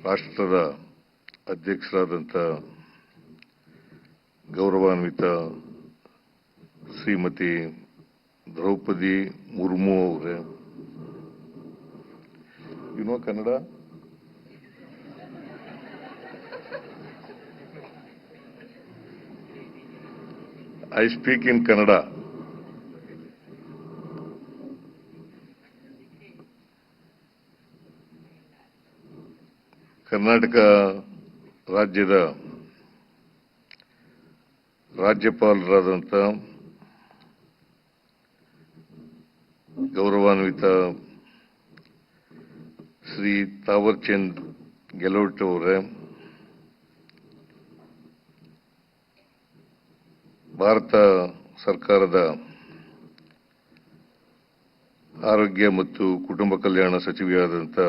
ರಾಷ್ಟ್ರದ ಅಧ್ಯಕ್ಷರಾದಂಥ ಗೌರವಾನ್ವಿತ ಶ್ರೀಮತಿ ದ್ರೌಪದಿ ಮುರ್ಮು ಅವರೇ, Kannada I speak in Kannada. Karnataka ರಾಜ್ಯದ ರಾಜ್ಯಪಾಲರಾದಂಥ ಗೌರವಾನ್ವಿತ ಶ್ರೀ ತಾವರ್ಚಂದ್ ಗೆಹ್ಲೋಟ್ ಅವರೇ, ಭಾರತ ಸರ್ಕಾರದ ಆರೋಗ್ಯ ಮತ್ತು ಕುಟುಂಬ ಕಲ್ಯಾಣ ಸಚಿವೆಯಾದಂಥ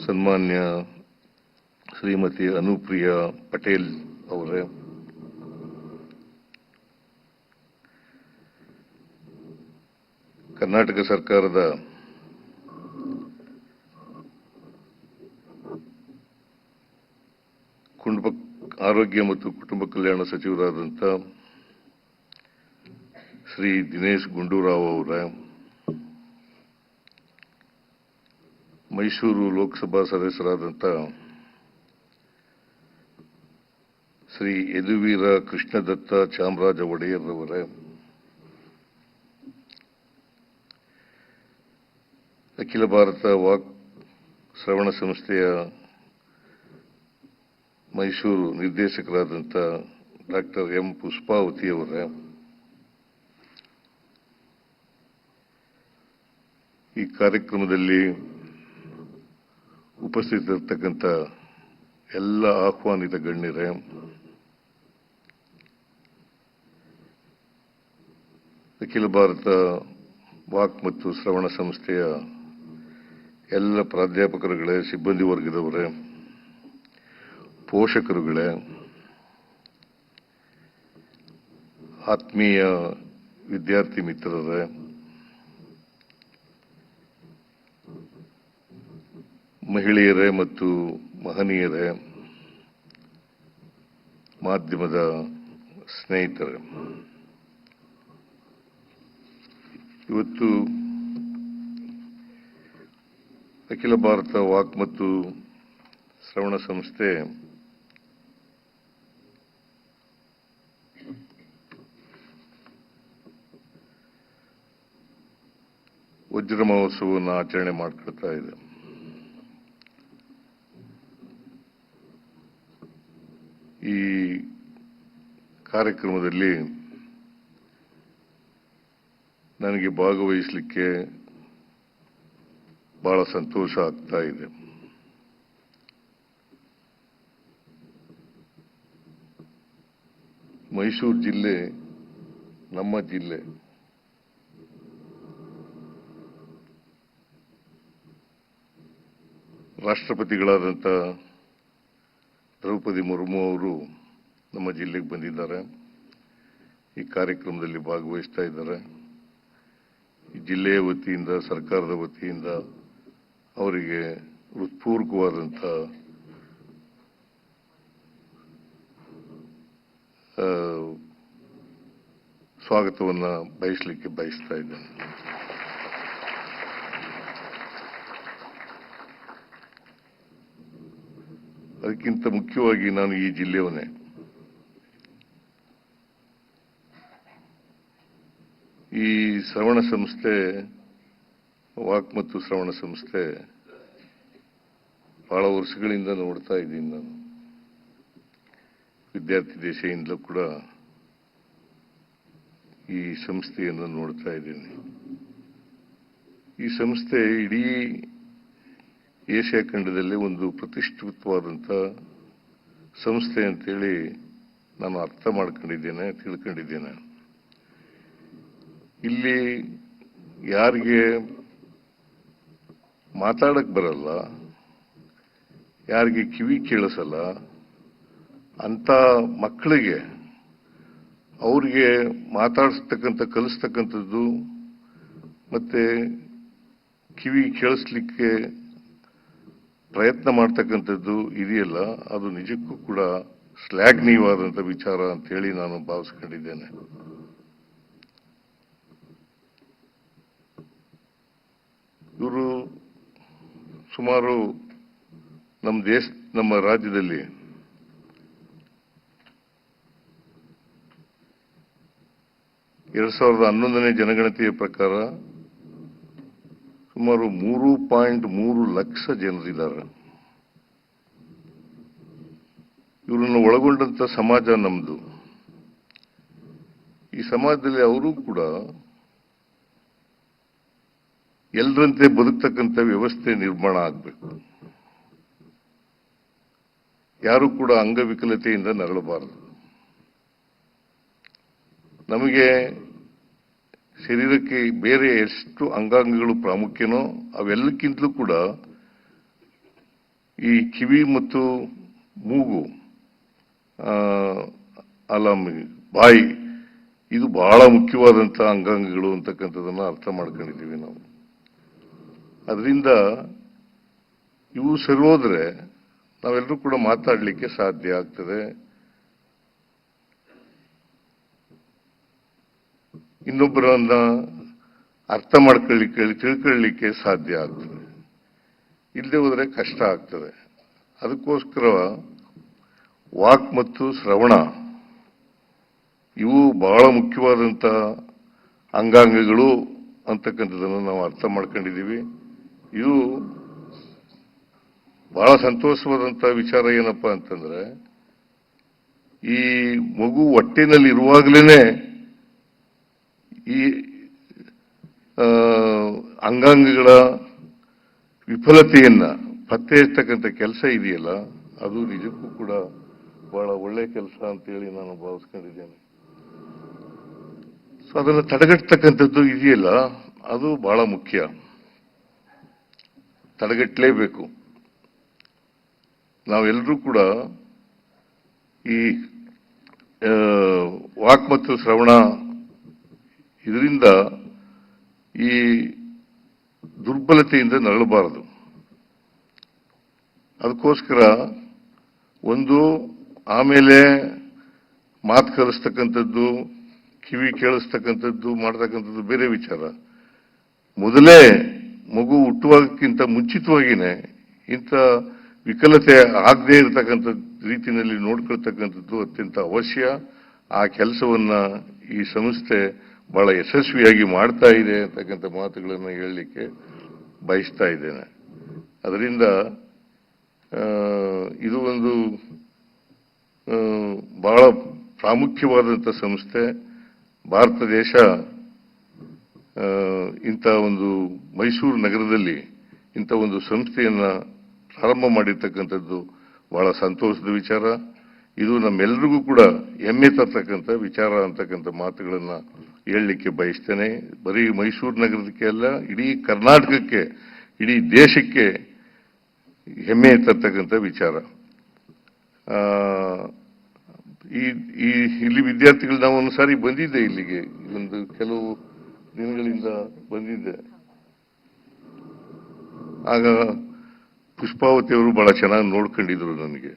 ಸನ್ಮಾನ್ಯ ಶ್ರೀಮತಿ ಅನುಪ್ರಿಯಾ ಪಟೇಲ್ ಅವರೇ, ಕರ್ನಾಟಕ ಸರ್ಕಾರದ ಆರೋಗ್ಯ ಮತ್ತು ಕುಟುಂಬ ಕಲ್ಯಾಣ ಸಚಿವರಾದಂಥ ಶ್ರೀ ದಿನೇಶ್ ಗುಂಡೂರಾವ್ ಅವರೇ, ಮೈಸೂರು ಲೋಕಸಭಾ ಸದಸ್ಯರಾದಂಥ ಶ್ರೀ ಯದುವೀರ ಕೃಷ್ಣದತ್ತ ಚಾಮರಾಜ ಒಡೆಯರ್ ಅವರೇ, ಅಖಿಲ ಭಾರತ ವಾಕ್ ಶ್ರವಣ ಸಂಸ್ಥೆಯ ಮೈಸೂರು ನಿರ್ದೇಶಕರಾದಂಥ ಡಾಕ್ಟರ್ ಎಂ ಪುಷ್ಪಾವತಿ ಅವರೇ, ಈ ಕಾರ್ಯಕ್ರಮದಲ್ಲಿ ಉಪಸ್ಥಿತರಿರ್ತಕ್ಕಂಥ ಎಲ್ಲ ಆಹ್ವಾನಿತ ಗಣ್ಯರೇ, ಅಖಿಲ ಭಾರತ ವಾಕ್ ಮತ್ತು ಶ್ರವಣ ಸಂಸ್ಥೆಯ ಎಲ್ಲ ಪ್ರಾಧ್ಯಾಪಕರುಗಳೇ, ಸಿಬ್ಬಂದಿ ವರ್ಗದವರೇ, ಪೋಷಕರುಗಳೇ, ಆತ್ಮೀಯ ವಿದ್ಯಾರ್ಥಿ ಮಿತ್ರರೇ, ಮಹಿಳೆಯರೇ ಮತ್ತು ಮಹನೀಯರೇ, ಮಾಧ್ಯಮದ ಸ್ನೇಹಿತರೇ, ಇವತ್ತು ಅಖಿಲ ಭಾರತ ವಾಕ್ ಮತ್ತು ಶ್ರವಣ ಸಂಸ್ಥೆ ವಜ್ರ ಮಹೋತ್ಸವವನ್ನು ಆಚರಣೆ ಮಾಡಿಕೊಳ್ತಾ ಇದೆ. ಈ ಕಾರ್ಯಕ್ರಮದಲ್ಲಿ ನನಗೆ ಭಾಗವಹಿಸಲಿಕ್ಕೆ ಬಹಳ ಸಂತೋಷ ಆಗ್ತಾ ಇದೆ. ಮೈಸೂರು ಜಿಲ್ಲೆ ನಮ್ಮ ಜಿಲ್ಲೆ. ರಾಷ್ಟ್ರಪತಿಗಳಾದಂಥ ದ್ರೌಪದಿ ಮುರ್ಮು ಅವರು ನಮ್ಮ ಜಿಲ್ಲೆಗೆ ಬಂದಿದ್ದಾರೆ. ಈ ಕಾರ್ಯಕ್ರಮದಲ್ಲಿ ಭಾಗವಹಿಸ್ತಾ ಇದ್ದಾರೆ. ಈ ಜಿಲ್ಲೆಯ ವತಿಯಿಂದ, ಸರ್ಕಾರದ ವತಿಯಿಂದ ಅವರಿಗೆ ಹೃತ್ಪೂರ್ವಕವಾದಂಥ ಸ್ವಾಗತವನ್ನು ಬಯಸಲಿಕ್ಕೆ ಬಯಸ್ತಾ ಇದ್ದೇನೆ. ಅದಕ್ಕಿಂತ ಮುಖ್ಯವಾಗಿ ನಾನು ಈ ಜಿಲ್ಲೆಯವನೇ. ಈ ಶ್ರವಣ ಸಂಸ್ಥೆ, ವಾಕ್ ಮತ್ತು ಶ್ರವಣ ಸಂಸ್ಥೆ ಬಹಳ ವರ್ಷಗಳಿಂದ ನೋಡ್ತಾ ಇದ್ದೀನಿ. ನಾನು ವಿದ್ಯಾರ್ಥಿ ದಶೆಯಿಂದಲೂ ಕೂಡ ಈ ಸಂಸ್ಥೆಯನ್ನು ನೋಡ್ತಾ ಇದ್ದೀನಿ. ಈ ಸಂಸ್ಥೆ ಇಡೀ ಏಷ್ಯಾ ಖಂಡದಲ್ಲೇ ಒಂದು ಪ್ರತಿಷ್ಠಿತವಾದಂಥ ಸಂಸ್ಥೆ ಅಂತೇಳಿ ನಾನು ಅರ್ಥ ಮಾಡ್ಕೊಂಡಿದ್ದೇನೆ, ತಿಳ್ಕೊಂಡಿದ್ದೇನೆ. ಇಲ್ಲಿ ಯಾರಿಗೆ ಮಾತಾಡಕ್ ಬರಲ್ಲ, ಯಾರಿಗೆ ಕಿವಿ ಕೇಳಿಸಲ್ಲ ಅಂತ ಮಕ್ಕಳಿಗೆ ಅವ್ರಿಗೆ ಮಾತಾಡಿಸ್ತಕ್ಕಂಥ, ಕಲಿಸ್ತಕ್ಕಂಥದ್ದು ಮತ್ತೆ ಕಿವಿ ಕೇಳಿಸ್ಲಿಕ್ಕೆ ಪ್ರಯತ್ನ ಮಾಡ್ತಕ್ಕಂಥದ್ದು ಇದೆಯಲ್ಲ, ಅದು ನಿಜಕ್ಕೂ ಕೂಡ ಶ್ಲಾಘನೀಯವಾದಂಥ ವಿಚಾರ ಅಂತ ಹೇಳಿ ನಾನು ಭಾವಿಸ್ಕೊಂಡಿದ್ದೇನೆ. ಇವರು ಸುಮಾರು ನಮ್ಮ ರಾಜ್ಯದಲ್ಲಿ ಎರಡ್ 2011ನೇ ಜನಗಣತಿಯ ಪ್ರಕಾರ ಸುಮಾರು 3.3 ಲಕ್ಷ ಜನರಿದ್ದಾರೆ. ಇವರನ್ನು ಒಳಗೊಂಡಂತ ಸಮಾಜ ನಮ್ದು. ಈ ಸಮಾಜದಲ್ಲಿ ಅವರು ಕೂಡ ಎಲ್ಲರಂತೆ ಬದುಕ್ತಕ್ಕಂಥ ವ್ಯವಸ್ಥೆ ನಿರ್ಮಾಣ ಆಗಬೇಕು. ಯಾರು ಕೂಡ ಅಂಗವಿಕಲತೆಯಿಂದ ನರಳಬಾರದು. ನಮಗೆ ಶರೀರಕ್ಕೆ ಬೇರೆ ಎಷ್ಟು ಅಂಗಾಂಗಗಳು ಪ್ರಾಮುಖ್ಯನೋ ಅವೆಲ್ಲಕ್ಕಿಂತಲೂ ಕೂಡ ಈ ಕಿವಿ ಮತ್ತು ಮೂಗು, ಬಾಯಿ, ಇದು ಬಹಳ ಮುಖ್ಯವಾದಂತಹ ಅಂಗಾಂಗಗಳು ಅಂತಕ್ಕಂಥದನ್ನ ಅರ್ಥ ಮಾಡ್ಕೊಂಡಿದ್ದೀವಿ ನಾವು. ಅದರಿಂದ ಇವು ಸರೋದ್ರೆ ನಾವೆಲ್ಲರೂ ಕೂಡ ಮಾತಾಡಲಿಕ್ಕೆ ಸಾಧ್ಯ ಆಗ್ತದೆ. ಇನ್ನೊಬ್ಬರನ್ನ ಅರ್ಥ ಮಾಡ್ಕೊಳ್ಳಿಕ್ಕೆ, ತಿಳ್ಕೊಳ್ಳಿಕ್ಕೆ ಸಾಧ್ಯ ಆಗ್ತದೆ. ಇಲ್ಲದೆ ಹೋದ್ರೆ ಕಷ್ಟ ಆಗ್ತದೆ. ಅದಕ್ಕೋಸ್ಕರ ವಾಕ್ ಮತ್ತು ಶ್ರವಣ ಇವು ಬಹಳ ಮುಖ್ಯವಾದಂತ ಅಂಗಾಂಗಗಳು ಅಂತಕ್ಕಂಥದ್ದನ್ನು ನಾವು ಅರ್ಥ ಮಾಡ್ಕೊಂಡಿದ್ದೀವಿ. ಇದು ಬಹಳ ಸಂತೋಷವಾದಂತ ವಿಚಾರ ಏನಪ್ಪಾ ಅಂತಂದ್ರೆ, ಈ ಮಗು ಹೊಟ್ಟೆನಲ್ಲಿ ಇರುವಾಗಲೇ ಈ ಅಂಗಾಂಗಗಳ ವಿಫಲತೆಯನ್ನ ಪತ್ತೆ ಹಚ್ಚತಕ್ಕಂಥ ಕೆಲಸ ಇದೆಯಲ್ಲ, ಅದು ನಿಜಕ್ಕೂ ಕೂಡ ಬಹಳ ಒಳ್ಳೆ ಕೆಲಸ ಅಂತೇಳಿ ನಾನು ಭಾವಿಸ್ಕೊಂಡಿದ್ದೇನೆ. ಸೊ ಅದನ್ನು ತಡೆಗಟ್ಟತಕ್ಕಂಥದ್ದು ಇದೆಯಲ್ಲ, ಅದು ಬಹಳ ಮುಖ್ಯ. ತಡೆಗಟ್ಟಲೇಬೇಕು. ನಾವೆಲ್ಲರೂ ಕೂಡ ಈ ವಾಕ್ ಮತ್ತು ಶ್ರವಣ ಇದರಿಂದ ಈ ದುರ್ಬಲತೆಯಿಂದ ನರಳಬಾರದು. ಅದಕ್ಕೋಸ್ಕರ ಒಂದು, ಆಮೇಲೆ ಮಾತು ಕಲಿಸ್ತಕ್ಕಂಥದ್ದು, ಕಿವಿ ಕೇಳಿಸ್ತಕ್ಕಂಥದ್ದು ಮಾಡ್ತಕ್ಕಂಥದ್ದು ಬೇರೆ ವಿಚಾರ. ಮೊದಲೇ ಮಗು ಹುಟ್ಟುವಾಗಕ್ಕಿಂತ ಮುಂಚಿತವಾಗಿಯೇ ಇಂಥ ವಿಕಲತೆ ಆಗದೇ ಇರತಕ್ಕಂಥ ರೀತಿಯಲ್ಲಿ ನೋಡ್ಕೊಳ್ತಕ್ಕಂಥದ್ದು ಅತ್ಯಂತ ಅವಶ್ಯ. ಆ ಕೆಲಸವನ್ನ ಈ ಸಂಸ್ಥೆ ಬಹಳ ಯಶಸ್ವಿಯಾಗಿ ಮಾಡ್ತಾ ಇದೆ ಅಂತಕ್ಕಂಥ ಮಾತುಗಳನ್ನು ಹೇಳಲಿಕ್ಕೆ ಬಯಸ್ತಾ ಇದ್ದೇನೆ. ಅದರಿಂದ ಇದು ಒಂದು ಬಹಳ ಪ್ರಾಮುಖ್ಯವಾದಂಥ ಸಂಸ್ಥೆ. ಭಾರತ ದೇಶ ಇಂಥ ಒಂದು ಮೈಸೂರು ನಗರದಲ್ಲಿ ಇಂಥ ಒಂದು ಸಂಸ್ಥೆಯನ್ನ ಪ್ರಾರಂಭ ಮಾಡಿರ್ತಕ್ಕಂಥದ್ದು ಬಹಳ ಸಂತೋಷದ ವಿಚಾರ. ಇದು ನಮ್ಮೆಲ್ಲರಿಗೂ ಕೂಡ ಹೆಮ್ಮೆ ತರ್ತಕ್ಕಂಥ ವಿಚಾರ ಅಂತಕ್ಕಂಥ ಮಾತುಗಳನ್ನ ಹೇಳಲಿಕ್ಕೆ ಬಯಸ್ತೇನೆ. ಬರೀ ಮೈಸೂರು ನಗರಕ್ಕೆ ಅಲ್ಲ, ಇಡೀ ಕರ್ನಾಟಕಕ್ಕೆ, ಇಡೀ ದೇಶಕ್ಕೆ ಹೆಮ್ಮೆ ತರ್ತಕ್ಕಂಥ ವಿಚಾರ. ಇಲ್ಲಿ ವಿದ್ಯಾರ್ಥಿಗಳು, ನಾವು ಒಂದು ಸಾರಿ ಬಂದಿದ್ದೆ ಇಲ್ಲಿಗೆ, ಒಂದು ಕೆಲವು ದಿನಗಳಿಂದ ಬಂದಿದ್ದೆ. ಆಗ ಪುಷ್ಪಾವತಿ ಅವರು ಬಹಳ ಚೆನ್ನಾಗಿ ನೋಡ್ಕೊಂಡಿದ್ರು ನನಗೆ.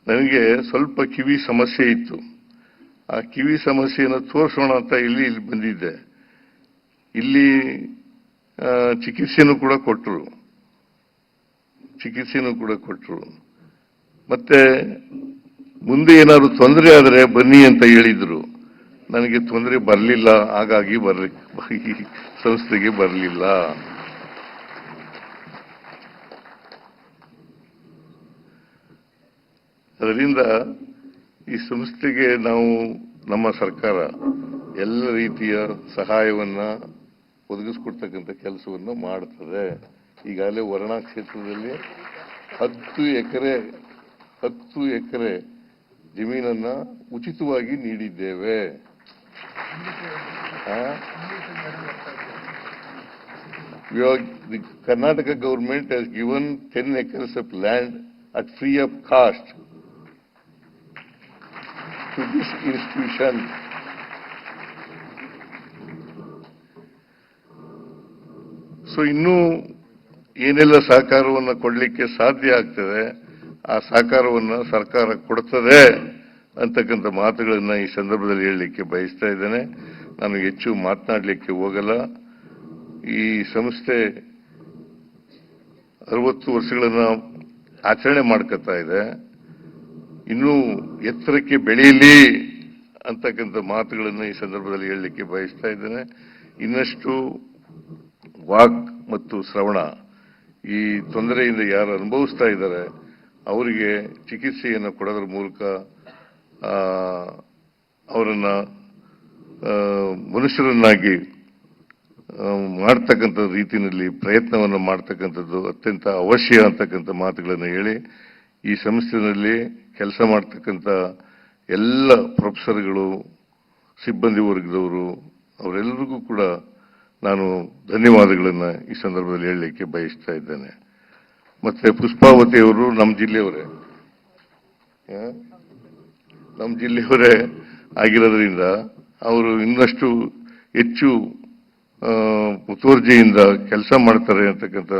ನನಗೆ ಸ್ವಲ್ಪ ಕಿವಿ ಸಮಸ್ಯೆ ಇತ್ತು. ಆ ಕಿವಿ ಸಮಸ್ಯೆಯನ್ನು ತೋರಿಸೋಣ ಅಂತ ಇಲ್ಲಿ ಬಂದಿದ್ದೆ. ಇಲ್ಲಿ ಚಿಕಿತ್ಸೆನೂ ಕೂಡ ಕೊಟ್ಟರು. ಮತ್ತೆ ಮುಂದೆ ಏನಾದ್ರು ತೊಂದರೆ ಆದರೆ ಬನ್ನಿ ಅಂತ ಹೇಳಿದ್ರು. ನನಗೆ ತೊಂದರೆ ಬರಲಿಲ್ಲ, ಹಾಗಾಗಿ ಸಂಸ್ಥೆಗೆ ಬರಲಿಲ್ಲ. ಅದರಿಂದ ಈ ಸಂಸ್ಥೆಗೆ ನಾವು, ನಮ್ಮ ಸರ್ಕಾರ ಎಲ್ಲ ರೀತಿಯ ಸಹಾಯವನ್ನ ಒದಗಿಸ್ಕೊಡ್ತಕ್ಕಂಥ ಕೆಲಸವನ್ನು ಮಾಡುತ್ತದೆ. ಈಗಾಗಲೇ ವರುಣಾ ಕ್ಷೇತ್ರದಲ್ಲಿ 10 ಎಕರೆ ಜಮೀನನ್ನ ಉಚಿತವಾಗಿ ನೀಡಿದ್ದೇವೆ. The Karnataka government has given 10 acres of land at free of cost to this institution so ಇನ್ನೂ ಏನೆಲ್ಲ ಸಹಕಾರವನ್ನು ಕೊಡಲಿಕ್ಕೆ ಸಾಧ್ಯ ಆಗ್ತದೆ ಆ ಸಹಕಾರವನ್ನು ಸರ್ಕಾರ ಕೊಡ್ತದೆ ಅಂತಕ್ಕಂಥ ಮಾತುಗಳನ್ನ ಈ ಸಂದರ್ಭದಲ್ಲಿ ಹೇಳಲಿಕ್ಕೆ ಬಯಸ್ತಾ ಇದ್ದೇನೆ. ನಾನು ಹೆಚ್ಚು ಮಾತನಾಡಲಿಕ್ಕೆ ಹೋಗಲ್ಲ. ಈ ಸಂಸ್ಥೆ 60 ವರ್ಷಗಳನ್ನ ಆಚರಣೆ ಮಾಡ್ಕೊತಾ ಇದೆ. ಇನ್ನೂ ಎತ್ತರಕ್ಕೆ ಬೆಳೆಯಲಿ ಅಂತಕ್ಕಂಥ ಮಾತುಗಳನ್ನು ಈ ಸಂದರ್ಭದಲ್ಲಿ ಹೇಳಲಿಕ್ಕೆ ಬಯಸ್ತಾ ಇದ್ದೇನೆ. ಇನ್ನಷ್ಟು ವಾಕ್ ಮತ್ತು ಶ್ರವಣ ಈ ತೊಂದರೆಯಿಂದ ಯಾರು ಅನುಭವಿಸ್ತಾ ಇದ್ದಾರೆ ಅವರಿಗೆ ಚಿಕಿತ್ಸೆಯನ್ನು ಕೊಡೋದ್ರ ಮೂಲಕ ಅವರನ್ನ ಮನುಷ್ಯರನ್ನಾಗಿ ಮಾಡ್ತಕ್ಕಂಥ ರೀತಿಯಲ್ಲಿ ಪ್ರಯತ್ನವನ್ನು ಮಾಡ್ತಕ್ಕಂಥದ್ದು ಅತ್ಯಂತ ಅವಶ್ಯ ಅಂತಕ್ಕಂಥ ಮಾತುಗಳನ್ನು ಹೇಳಿ ಈ ಸಂಸ್ಥೆಯಲ್ಲಿ ಕೆಲಸ ಮಾಡ್ತಕ್ಕಂಥ ಎಲ್ಲ ಪ್ರೊಫೆಸರ್ಗಳು, ಸಿಬ್ಬಂದಿ ವರ್ಗದವರು ಅವರೆಲ್ಲರಿಗೂ ಕೂಡ ನಾನು ಧನ್ಯವಾದಗಳನ್ನು ಈ ಸಂದರ್ಭದಲ್ಲಿ ಹೇಳಲಿಕ್ಕೆ ಬಯಸ್ತಾ ಇದ್ದೇನೆ. ಮತ್ತೆ ಪುಷ್ಪಾವತಿಯವರು ನಮ್ಮ ಜಿಲ್ಲೆಯವರೇ ಆಗಿರೋದ್ರಿಂದ ಅವರು ಇನ್ನಷ್ಟು ಹೆಚ್ಚು ಮುತುವರ್ಜಿಯಿಂದ ಕೆಲಸ ಮಾಡ್ತಾರೆ ಅಂತಕ್ಕಂಥ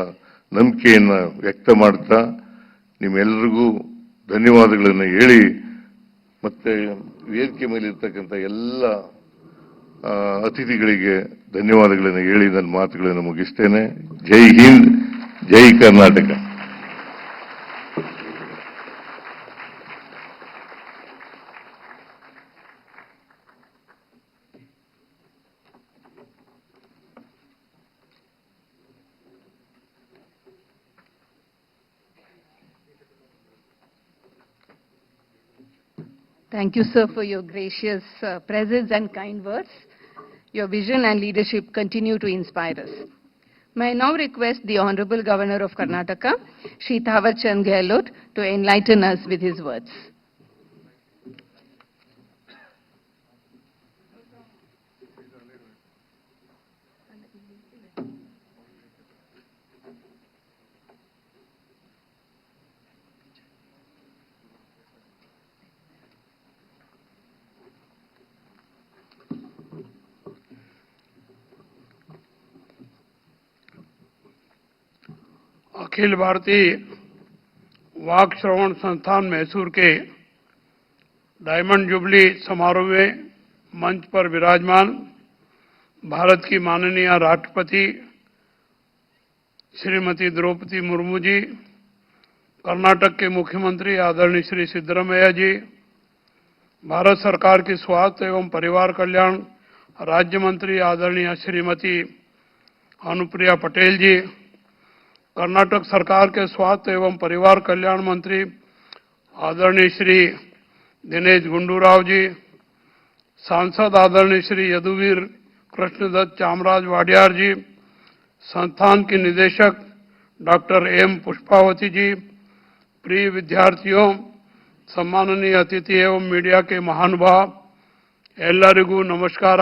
ನಂಬಿಕೆಯನ್ನು ವ್ಯಕ್ತ ಮಾಡ್ತಾ ನಿಮ್ಮೆಲ್ಲರಿಗೂ ಧನ್ಯವಾದಗಳನ್ನು ಹೇಳಿ ಮತ್ತೆ ವೇದಿಕೆ ಮೇಲೆ ಇರ್ತಕ್ಕಂಥ ಎಲ್ಲ ಅತಿಥಿಗಳಿಗೆ ಧನ್ಯವಾದಗಳನ್ನು ಹೇಳಿ ನನ್ನ ಮಾತುಗಳನ್ನು ಮುಗಿಸ್ತೇನೆ. ಜೈ ಹಿಂದ್, ಜೈ Karnataka. Thank you, sir, for your gracious presence and kind words. Your vision and leadership continue to inspire us. May I now request the Honorable Governor of Karnataka, Shri Thawar Chand Gehlot, to enlighten us with his words. Akhil Bharatiya वाक श्रवण संस्थान मैसूर के diamond jubilee समारोह में मंच पर विराजमान भारत की माननीय राष्ट्रपति श्रीमती द्रौपदी मुर्मू जी, कर्नाटक के मुख्यमंत्री आदरणीय श्री सिद्धरामैया जी, भारत सरकार की स्वास्थ्य एवं परिवार कल्याण राज्य मंत्री आदरणीय श्रीमती अनुप्रिया पटेल जी, कर्नाटक सरकार के स्वास्थ्य एवं परिवार कल्याण मंत्री आदरणीय श्री दिनेश गुंडूराव जी, सांसद आदरणीय श्री यदुवीर कृष्णदत्त चामराज वाडियार जी, संस्थान की निदेशक डॉक्टर एम पुष्पावती जी, प्रिय विद्यार्थियों, सम्माननीय अतिथि एवं मीडिया के महानुभाव, ಎಲ್ಲರಿಗೂ ನಮಸ್ಕಾರ.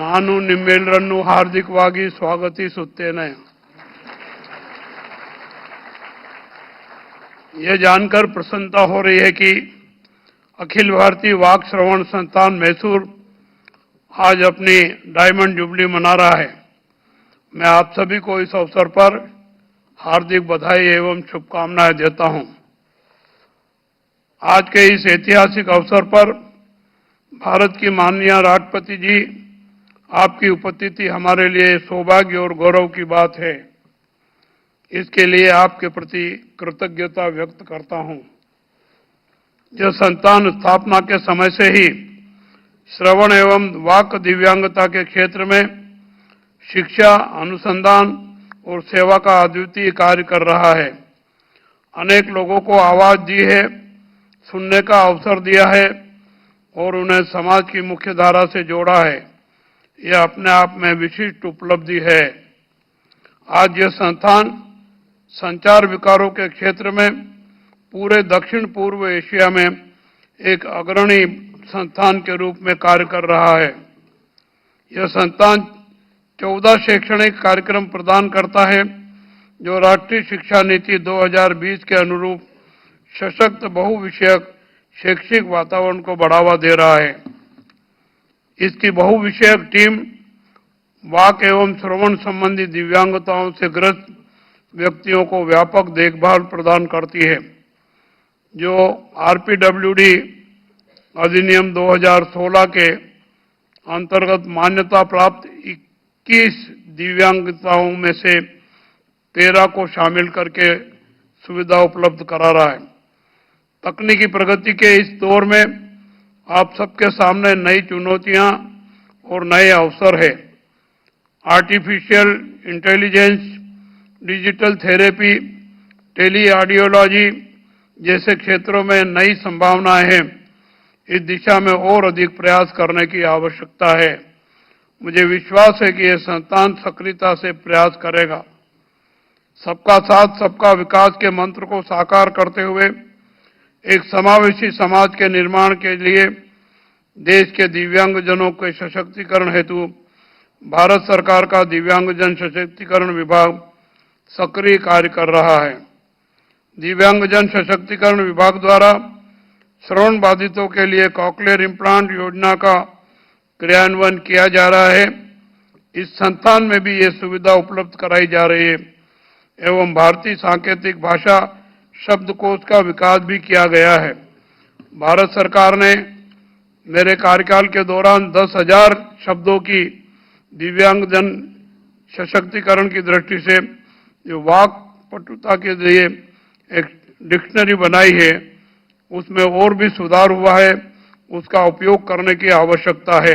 ನಾನು ನಿಮ್ಮೆಲ್ಲರನ್ನು ಹಾರ್ದಿಕವಾಗಿ ಸ್ವಾಗತಿಸುತ್ತೇನೆ. ये जानकर प्रसन्नता हो रही है कि अखिल भारतीय वाक श्रवण संस्थान मैसूर आज अपनी डायमंड जुबली मना रहा है. मैं आप सभी को इस अवसर पर हार्दिक बधाई एवं शुभकामनाएं देता हूं. आज के इस ऐतिहासिक अवसर पर भारत की माननीय राष्ट्रपति जी, आपकी उपस्थिति हमारे लिए सौभाग्य और गौरव की बात है. इसके लिए आपके प्रति कृतज्ञता व्यक्त करता हूं. यह संस्थान स्थापना के समय से ही श्रवण एवं वाक दिव्यांगता के क्षेत्र में शिक्षा, अनुसंधान और सेवा का अद्वितीय कार्य कर रहा है. अनेक लोगों को आवाज दी है, सुनने का अवसर दिया है और उन्हें समाज की मुख्य धारा से जोड़ा है. यह अपने आप में विशिष्ट उपलब्धि है. आज यह संस्थान संचार विकारों के क्षेत्र में पूरे दक्षिण पूर्व एशिया में एक अग्रणी संस्थान के रूप में कार्य कर रहा है. यह संस्थान 14 शैक्षणिक कार्यक्रम प्रदान करता है जो राष्ट्रीय शिक्षा नीति 2020 के अनुरूप सशक्त बहुविषयक शैक्षिक वातावरण को बढ़ावा दे रहा है. इसकी बहुविषयक टीम वाक एवं श्रवण संबंधी दिव्यांगताओं से ग्रस्त व्यक्तियों को व्यापक देखभाल प्रदान करती है, जो आरपीडब्ल्यूडी अधिनियम 2016 के अंतर्गत मान्यता प्राप्त 21 दिव्यांगताओं में से 13 को शामिल करके सुविधा उपलब्ध करा रहा है। तकनीकी प्रगति के इस दौर में आप सबके सामने नई चुनौतियां और नए अवसर है। Artificial intelligence, digital therapy, tele audiology जैसे क्षेत्रों में नई संभावनाएं हैं। इस दिशा में और अधिक प्रयास करने की आवश्यकता है। मुझे विश्वास है कि यह संस्थान सक्रियता से प्रयास करेगा। सबका साथ सबका विकास के मंत्र को साकार करते हुए एक समावेशी समाज के निर्माण के लिए देश के दिव्यांगजनों के सशक्तिकरण हेतु भारत सरकार का दिव्यांगजन सशक्तिकरण विभाग सक्रिय कार्य कर रहा है। दिव्यांगजन सशक्तिकरण विभाग द्वारा श्रवण बाधितों के लिए कॉकलियर इम्प्लांट योजना का क्रियान्वयन किया जा रहा है। इस संस्थान में भी ये सुविधा उपलब्ध कराई जा रही है एवं भारतीय सांकेतिक भाषा शब्दकोश का विकास भी किया गया है। भारत सरकार ने मेरे कार्यकाल के दौरान 10,000 शब्दों की दिव्यांगजन सशक्तिकरण की दृष्टि से जो वाक पटुता के लिए एक डिक्शनरी बनाई है, उसमें और भी सुधार हुआ है। उसका उपयोग करने की आवश्यकता है।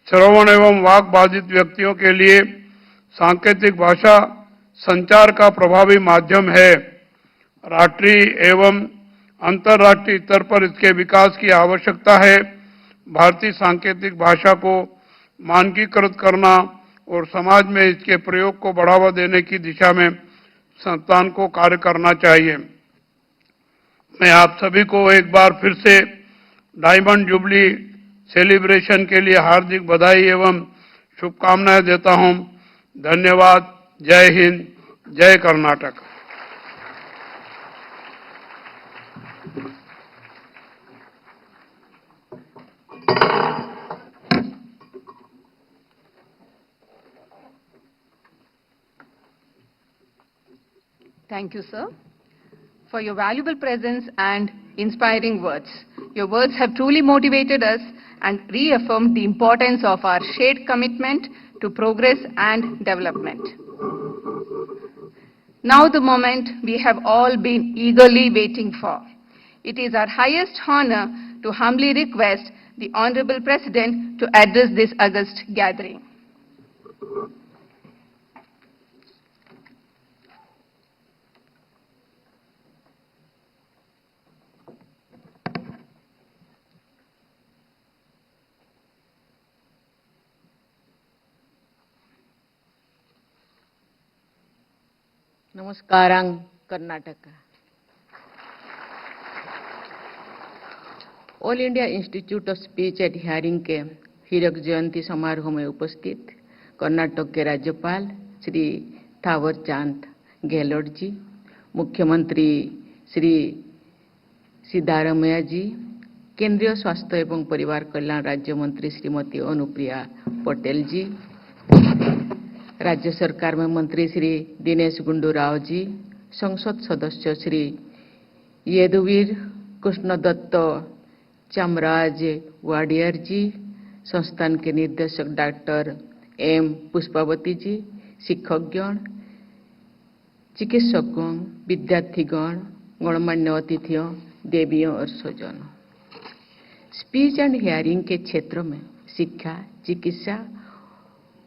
श्रवण एवं वाक बाधित व्यक्तियों के लिए सांकेतिक भाषा संचार का प्रभावी माध्यम है। राष्ट्रीय एवं अंतर्राष्ट्रीय स्तर पर इसके विकास की आवश्यकता है। भारतीय सांकेतिक भाषा को मानकीकृत करना और समाज में इसके प्रयोग को बढ़ावा देने की दिशा में संस्थान को कार्य करना चाहिए। मैं आप सभी को एक बार फिर से डायमंड जुबली सेलिब्रेशन के लिए हार्दिक बधाई एवं शुभकामनाएं देता हूं। धन्यवाद। जय हिंद, जय Karnataka. Thank you, sir, for your valuable presence and inspiring words. Your words have truly motivated us and reaffirmed the importance of our shared commitment to progress and development. Now the moment we have all been eagerly waiting for. It is our highest honor to humbly request the Honorable President to address this august gathering. नमस्कारं Karnataka. All India institute of speech and hearing के हीरक जयंती समारोह में उपस्थित कर्नाटक के राज्यपाल श्री थावर चंद गहलोत जी, मुख्यमंत्री श्री सिद्धारमैया जी, केंद्रीय स्वास्थ्य एवं परिवार कल्याण राज्य मंत्री श्रीमती अनुप्रिया पटेल जी, राज्य सरकार में मंत्री श्री दिनेश गुंडूराव जी, संसद सदस्य श्री यदुवीर कृष्णदत्त चामराज वाडियर जी, संस्थान के निर्देशक डॉक्टर एम पुष्पावती जी, शिक्षकगण, चिकित्सकगण, विद्यार्थीगण, गणमान्य अतिथियों, देवियों और स्वजनों। स्पीच एंड हियरिंग के क्षेत्र में शिक्षा, चिकित्सा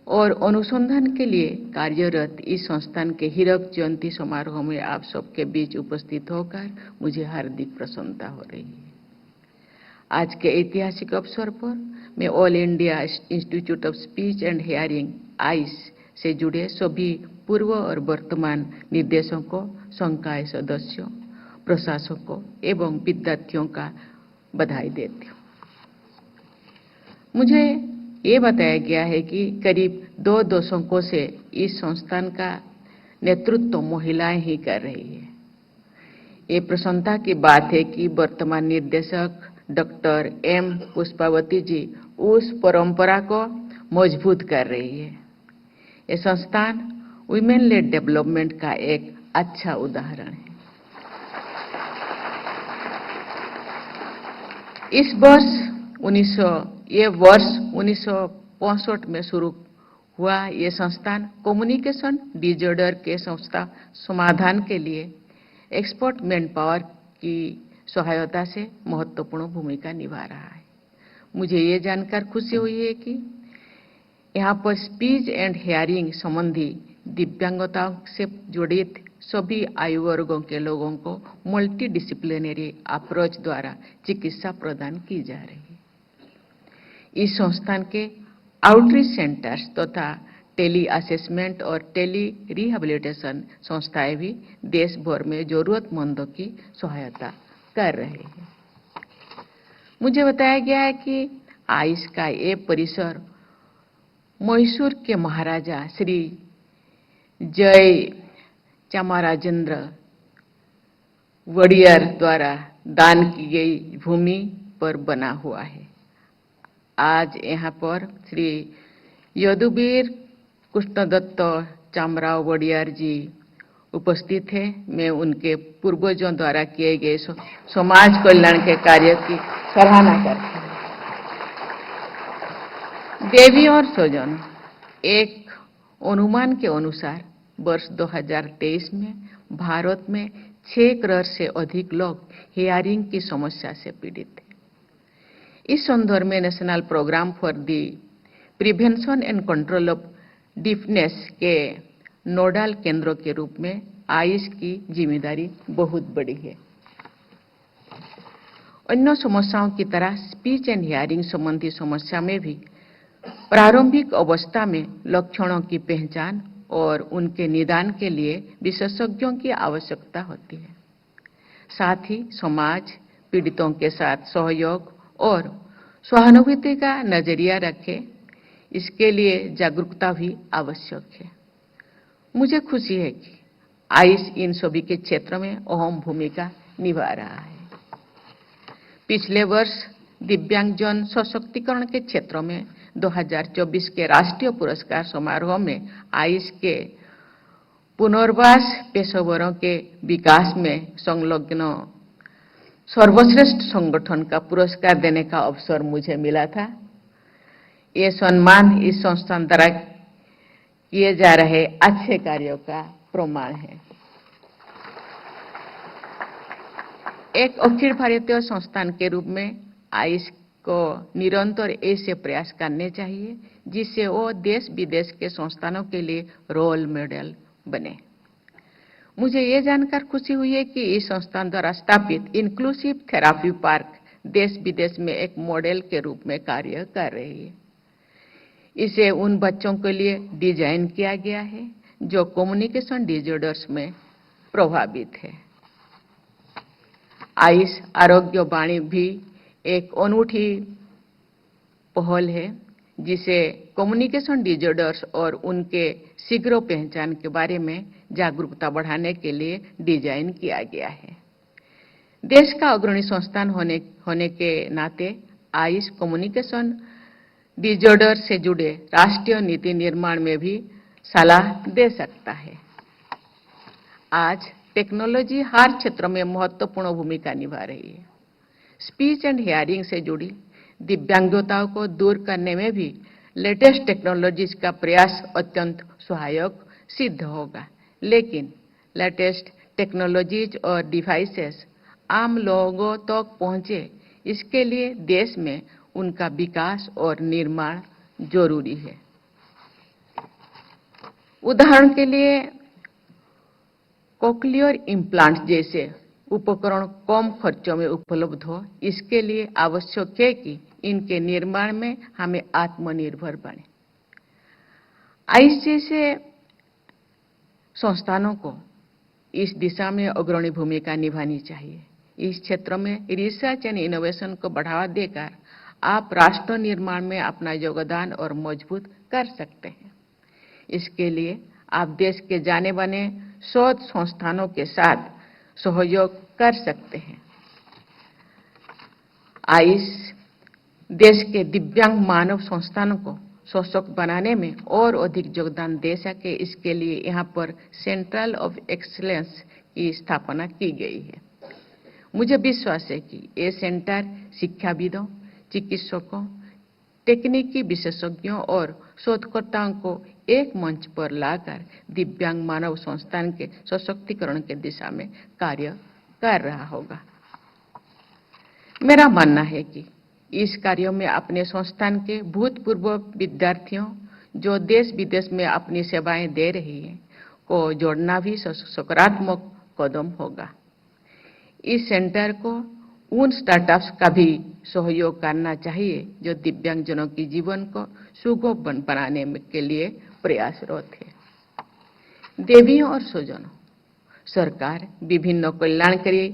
और अनुसंधान के लिए कार्यरत इस संस्थान के हीरक जयंती समारोह में आप सबके बीच उपस्थित होकर मुझे हार्दिक प्रसन्नता हो रही है। आज के ऐतिहासिक अवसर पर मैं all India institute of speech and hearing ice से जुड़े सभी पूर्व और वर्तमान निर्देशकों, संकाय सदस्यों, प्रशासकों एवं विद्यार्थियों का बधाई देती हूँ। मुझे ये बताया गया है कि करीब 2 दशकों से इस संस्थान का नेतृत्व महिलाएं ही कर रही है। ये प्रसन्नता की बात है कि वर्तमान निर्देशक डॉक्टर एम पुष्पावती जी उस परंपरा को मजबूत कर रही है। ये संस्थान वुमेन लेड डेवलपमेंट का एक अच्छा उदाहरण है। ये वर्ष 1965 में शुरू हुआ। ये संस्थान कम्युनिकेशन डिसऑर्डर के समाधान के लिए एक्सपर्ट मैन पावर की सहायता से महत्वपूर्ण भूमिका निभा रहा है। मुझे ये जानकर खुशी हुई है कि यहाँ पर स्पीच एंड हियरिंग संबंधी दिव्यांगताओं से जुड़ित सभी आयु वर्गों के लोगों को मल्टी डिसिप्लिनरी अप्रोच द्वारा चिकित्सा प्रदान की जा रही है। इस संस्थान के आउटरीच सेंटर्स तथा टेली असेसमेंट और टेली रिहेबिलिटेशन संस्थाएं भी देश भर में जरूरतमंदों की सहायता कर रहे हैं। मुझे बताया गया है कि आयुष का ये परिसर मैसूर के महाराजा श्री जय चामराजेंद्र वड़ियर द्वारा दान की गई भूमि पर बना हुआ है। आज यहाँ पर श्री यदुवीर कृष्णदत्त चामराव वड़ियर जी उपस्थित है। मैं उनके पूर्वजों द्वारा किए गए समाज कल्याण के कार्य की सराहना करती हूँ। देवी और स्वजन, एक अनुमान के अनुसार वर्ष 2023 में भारत में 6 करोड़ से अधिक लोग हियरिंग की समस्या से पीड़ित थे। इस संदर्भ में National Programme for the Prevention and Control of Deafness के नोडल केंद्रों के रूप में आयुष की जिम्मेदारी बहुत बड़ी है। अन्य समस्याओं की तरह स्पीच एंड हियरिंग संबंधी समस्या में भी प्रारंभिक अवस्था में लक्षणों की पहचान और उनके निदान के लिए विशेषज्ञों की आवश्यकता होती है। साथ ही समाज पीड़ितों के साथ सहयोग और सहानुभूति का नजरिया रखे, इसके लिए जागरूकता भी आवश्यक है। मुझे खुशी है कि आयुष इन सभी के क्षेत्र में अहम भूमिका निभा रहा है। पिछले वर्ष दिव्यांगजन सशक्तिकरण के क्षेत्र में 2024 के राष्ट्रीय पुरस्कार समारोह में आयुष के पुनर्वास पेशेवरों के विकास में संलग्न सर्वश्रेष्ठ संगठन का पुरस्कार देने का अवसर मुझे मिला था। ये सम्मान इस संस्थान द्वारा किए जा रहे अच्छे कार्यों का प्रमाण है। एक अखिल भारतीय संस्थान के रूप में आयुष को निरंतर ऐसे प्रयास करने चाहिए जिससे वो देश विदेश के संस्थानों के लिए रोल मॉडल बने। मुझे ये जानकर खुशी हुई है कि इस संस्थान द्वारा स्थापित इंक्लूसिव थेरापी पार्क देश विदेश में एक मॉडल के रूप में कार्य कर रही है। इसे उन बच्चों के लिए डिजाइन किया गया है जो कम्युनिकेशन डिसऑर्डर्स में प्रभावित है। आयुष आरोग्य वाणी भी एक अनूठी पहल है जिसे कम्युनिकेशन डिसऑर्डर्स और उनके शीघ्र पहचान के बारे में जागरूकता बढ़ाने के लिए डिजाइन किया गया है। देश का अग्रणी संस्थान होने के नाते आयुष कम्युनिकेशन डिसऑर्डर से जुड़े राष्ट्रीय नीति निर्माण में भी सलाह दे सकता है। आज टेक्नोलॉजी हर क्षेत्र में महत्वपूर्ण भूमिका निभा रही है। स्पीच एंड हियरिंग से जुड़ी दिव्यांगताओं को दूर करने में भी लेटेस्ट टेक्नोलॉजीज का प्रयास अत्यंत सहायक सिद्ध होगा। लेकिन लेटेस्ट टेक्नोलॉजीज और डिवाइसेस आम लोगों तक पहुंचे, इसके लिए देश में उनका विकास और निर्माण जरूरी है। उदाहरण के लिए कोक्लियर इम्प्लांट जैसे उपकरण कम खर्चों में उपलब्ध हो, इसके लिए आवश्यक है कि इनके निर्माण में हमें आत्मनिर्भर बने। आयुष जैसे संस्थानों को इस दिशा में अग्रणी भूमिका निभानी चाहिए। इस क्षेत्र में रिसर्च एंड इनोवेशन को बढ़ावा देकर आप राष्ट्र निर्माण में अपना योगदान और मजबूत कर सकते हैं। इसके लिए आप देश के जाने माने शोध संस्थानों के साथ सहयोग कर सकते हैं। आयुष देश के दिव्यांग मानव संस्थानों को सशक्त बनाने में और अधिक योगदान दे सके, इसके लिए यहाँ पर सेंट्रल ऑफ एक्सीलेंस की स्थापना की गई है। मुझे विश्वास है कि ये सेंटर शिक्षाविदों, चिकित्सकों, तकनीकी विशेषज्ञों और शोधकर्ताओं को एक मंच पर लाकर दिव्यांग मानव संस्थान के सशक्तिकरण के दिशा में कार्य कर रहा होगा। मेरा मानना है कि इस कार्य में अपने संस्थान के भूतपूर्व विद्यार्थियों जो देश विदेश में अपनी सेवाएं दे रही हैं को जोड़ना भी सकारात्मक कदम होगा। इस सेंटर को उन स्टार्टअप्स का भी सहयोग करना चाहिए जो दिव्यांगजनों के जीवन को सुगम बनाने के लिए प्रयासरत है। देवियों और स्वजनों, सरकार विभिन्न कल्याणकारी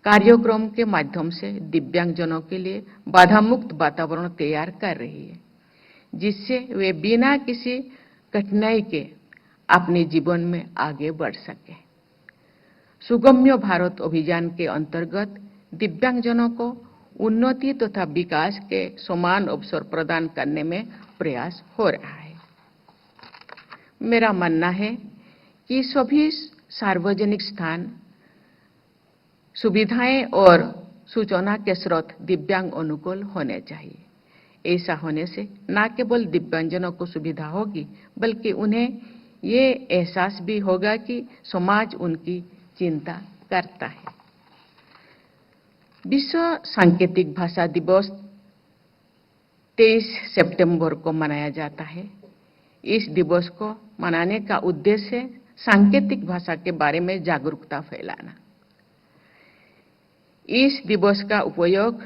कार्यक्रम के माध्यम से दिव्यांगजनों के लिए बाधा मुक्त वातावरण तैयार कर रही है, जिससे वे बिना किसी कठिनाई के अपने जीवन में आगे बढ़ सके। सुगम्य भारत अभियान के अंतर्गत दिव्यांगजनों को उन्नति तथा विकास के समान अवसर प्रदान करने में प्रयास हो रहा है। मेरा मानना है कि सभी सार्वजनिक स्थान, सुविधाएं और सूचना के स्रोत दिव्यांग अनुकूल होने चाहिए। ऐसा होने से न केवल दिव्यांगजनों को सुविधा होगी, बल्कि उन्हें ये एहसास भी होगा कि समाज उनकी चिंता करता है। विश्व सांकेतिक भाषा दिवस 23 सितंबर को मनाया जाता है। इस दिवस को मनाने का उद्देश्य सांकेतिक भाषा के बारे में जागरूकता फैलाना। इस दिवस का उपयोग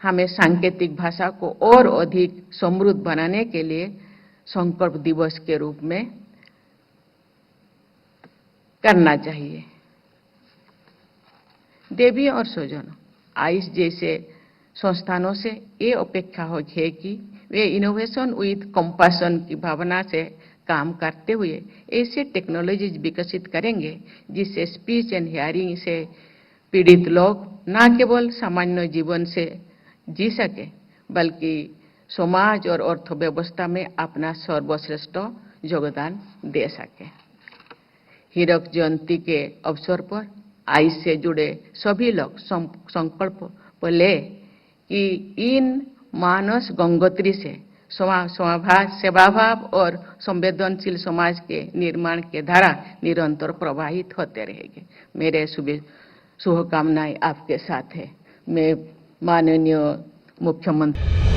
हमें सांकेतिक भाषा को और अधिक समृद्ध बनाने के लिए संकल्प दिवस के रूप में करना चाहिए। देवी और स्वजनों, आयुष जैसे संस्थानों से ये अपेक्षा है कि वे इनोवेशन विद कंपैशन की भावना से काम करते हुए ऐसे टेक्नोलॉजीज विकसित करेंगे जिससे स्पीच एंड हियरिंग से पीड़ित लोग न केवल सामान्य जीवन से जी सके, बल्कि समाज और अर्थव्यवस्था में अपना सर्वश्रेष्ठ योगदान दे सके। हीरक जयंती के अवसर पर आयुष से जुड़े सभी लोग संकल्प ले कि इन मानस गंगोत्री से सेवाभाव और संवेदनशील समाज के निर्माण के धारा निरंतर प्रवाहित होते रहेंगे। मेरे शुभकामनाएं आपके साथ है। मैं माननीय मुख्यमंत्री